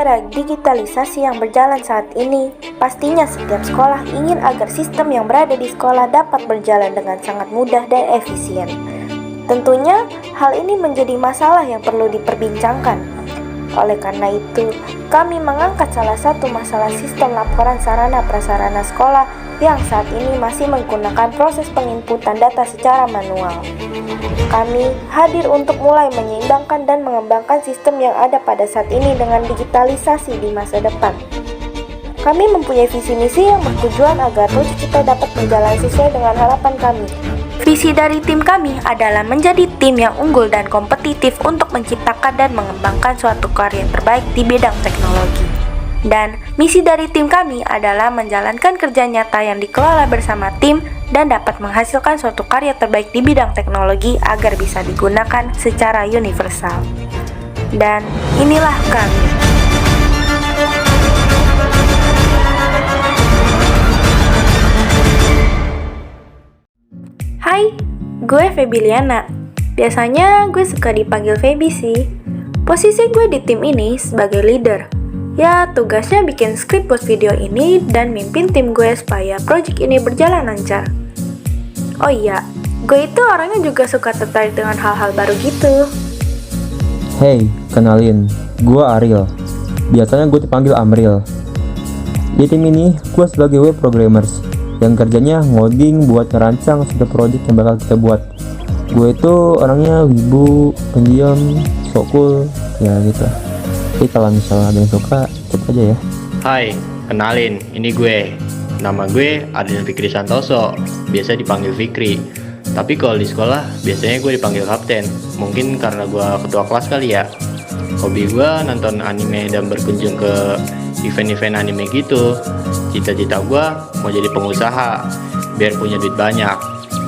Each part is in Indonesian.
era digitalisasi yang berjalan saat ini, pastinya setiap sekolah ingin agar sistem yang berada di sekolah dapat berjalan dengan sangat mudah dan efisien. Tentunya, hal ini menjadi masalah yang perlu diperbincangkan. Oleh karena itu, kami mengangkat salah satu masalah sistem laporan sarana prasarana sekolah yang saat ini masih menggunakan proses penginputan data secara manual. Kami hadir untuk mulai menyeimbangkan dan mengembangkan sistem yang ada pada saat ini dengan digitalisasi di masa depan. Kami mempunyai visi misi yang bertujuan agar proyek kita dapat berjalan sesuai dengan harapan kami. Visi dari tim kami adalah menjadi tim yang unggul dan kompetitif untuk menciptakan dan mengembangkan suatu karya terbaik di bidang teknologi. Dan misi dari tim kami adalah menjalankan kerja nyata yang dikelola bersama tim dan dapat menghasilkan suatu karya terbaik di bidang teknologi agar bisa digunakan secara universal. Dan inilah kami. Hai, gue Febiliana. Biasanya gue suka dipanggil Feby sih. Posisi gue di tim ini sebagai leader. Ya, tugasnya bikin skrip buat video ini dan mimpin tim gue supaya project ini berjalan lancar. Oh iya, gue itu orangnya juga suka tertarik dengan hal-hal baru gitu. Hey, kenalin, gue Ariel. Biasanya gue dipanggil Amril. Di tim ini, gue sebagai web programmers yang kerjanya ngoding buat ngerancang suatu project yang bakal kita buat. Gue itu orangnya wibu, pendiam, sok cool, ya gitu. Jadi kalau misalnya ada yang suka, cek aja ya. Hai, kenalin, ini gue. Nama gue Adil Fikri Santoso, biasa dipanggil Fikri. Tapi kalau di sekolah, biasanya gue dipanggil Kapten. Mungkin karena gue ketua kelas kali ya. Hobi gue nonton anime dan berkunjung ke event-event anime gitu. Cita-cita gue mau jadi pengusaha, biar punya duit banyak.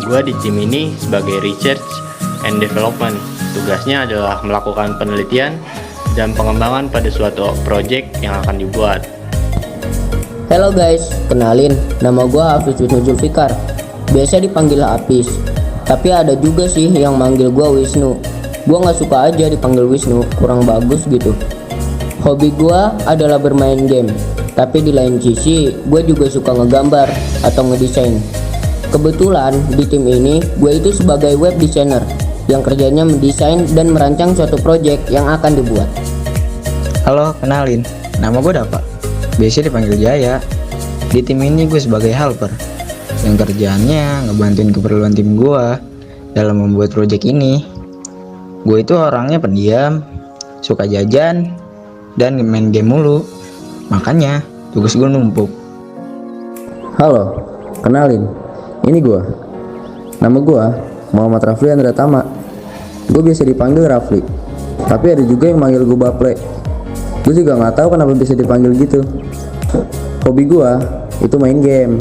Gue di tim ini sebagai research and development. Tugasnya adalah melakukan penelitian dan pengembangan pada suatu project yang akan dibuat. Halo guys, kenalin, nama gue Hafiz Wisnu Zulfikar. Biasa dipanggil Apis, tapi ada juga sih yang manggil gue Wisnu. Gue gak suka aja dipanggil Wisnu, kurang bagus gitu. Hobi gue adalah bermain game, tapi di lain sisi gue juga suka ngegambar atau ngedesain. Kebetulan di tim ini gue itu sebagai web designer yang kerjanya mendesain dan merancang suatu project yang akan dibuat. Halo, kenalin, nama gue Dapa. Biasa dipanggil Jaya. Di tim ini gue sebagai helper yang kerjaannya ngebantuin keperluan tim gue dalam membuat project ini. Gue itu orangnya pendiam, suka jajan, dan main game mulu. Makanya tugas gue numpuk. Halo, kenalin, ini gue. Nama gue Muhammad Rafli Andra Tama. Gue biasa dipanggil Rafli, tapi ada juga yang manggil gue Baple. Gue juga nggak tahu kenapa bisa dipanggil gitu. Hobi gue itu main game,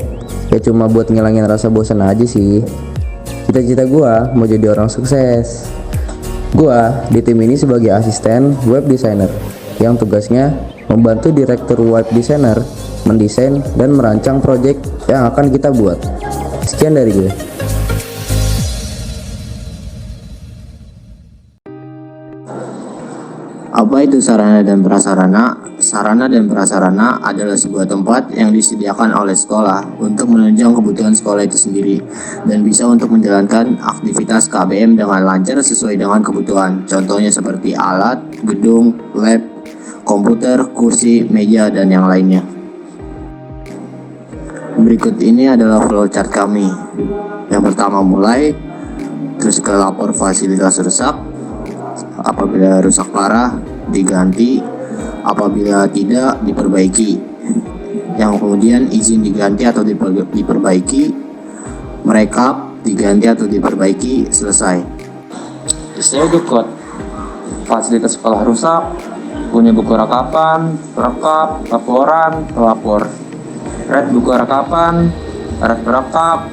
ya cuma buat ngilangin rasa bosan aja sih. Cita-cita gue mau jadi orang sukses. Gue di tim ini sebagai asisten web designer yang tugasnya membantu direktur web designer mendesain dan merancang project yang akan kita buat. Sekian dari gue. Apa itu sarana dan prasarana? Sarana dan prasarana adalah sebuah tempat yang disediakan oleh sekolah untuk menunjang kebutuhan sekolah itu sendiri dan bisa untuk menjalankan aktivitas KBM dengan lancar sesuai dengan kebutuhan. Contohnya seperti alat, gedung, lab, komputer, kursi, meja, dan yang lainnya. Berikut ini adalah flowchart kami. Yang pertama mulai, terus ke lapor fasilitas rusak. Apabila rusak parah, diganti. Apabila tidak, diperbaiki. Yang kemudian izin diganti atau diperbaiki. Merekap, diganti atau diperbaiki, selesai. Saya code. Fasilitas sekolah rusak, punya buku rekapan, rekap, laporan, pelapor. Red buku rekapan, red perekap,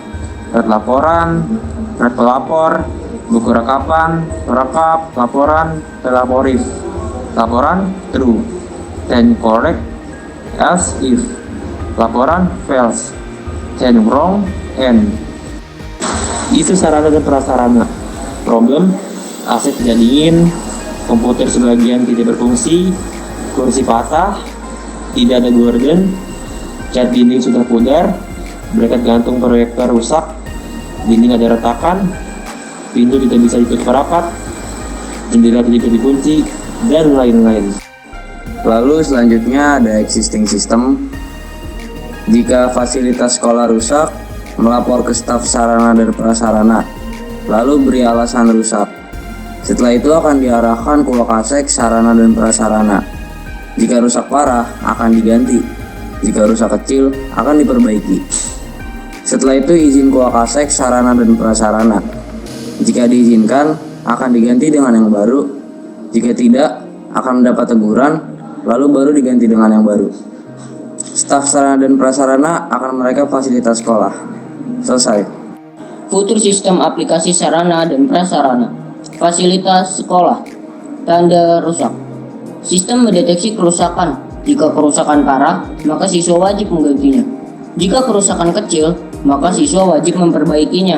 red laporan, red pelapor, buku rekapan, perekap, laporan, pelaporis. Laporan true, then correct, else if. Laporan false, then wrong, and. Itu sarana dan prasarana. Problem, aset tidak dingin, komputer sebagian tidak berfungsi, kursi patah, tidak ada gorden, cat dinding sudah pudar, bracket gantung proyektor rusak, dinding ada retakan, pintu tidak bisa ikut merapat, jendela tidak dikunci, dan lain-lain. Lalu selanjutnya ada existing system. Jika fasilitas sekolah rusak, melapor ke staf sarana dan prasarana, lalu beri alasan rusak. Setelah itu akan diarahkan ke Wakasek sarana dan prasarana. Jika rusak parah, akan diganti. Jika rusak kecil, akan diperbaiki. Setelah itu izin ke Wakasek sarana dan prasarana. Jika diizinkan, akan diganti dengan yang baru. Jika tidak, akan mendapat teguran, lalu baru diganti dengan yang baru. Staf sarana dan prasarana akan mereka fasilitas sekolah. Selesai. Futur sistem aplikasi sarana dan prasarana. Fasilitas sekolah. Tanda rusak. Sistem mendeteksi kerusakan. Jika kerusakan parah, maka siswa wajib menggantinya. Jika kerusakan kecil, maka siswa wajib memperbaikinya.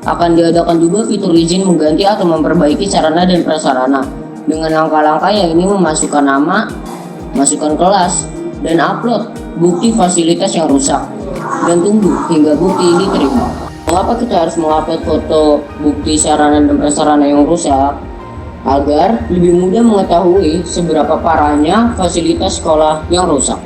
Akan diadakan juga fitur izin mengganti atau memperbaiki sarana dan prasarana dengan langkah-langkah yang ini memasukkan nama, masukkan kelas, dan upload bukti fasilitas yang rusak dan tunggu hingga bukti ini diterima. Mengapa kita harus mengupload foto bukti sarana dan prasarana yang rusak? Agar lebih mudah mengetahui seberapa parahnya fasilitas sekolah yang rusak.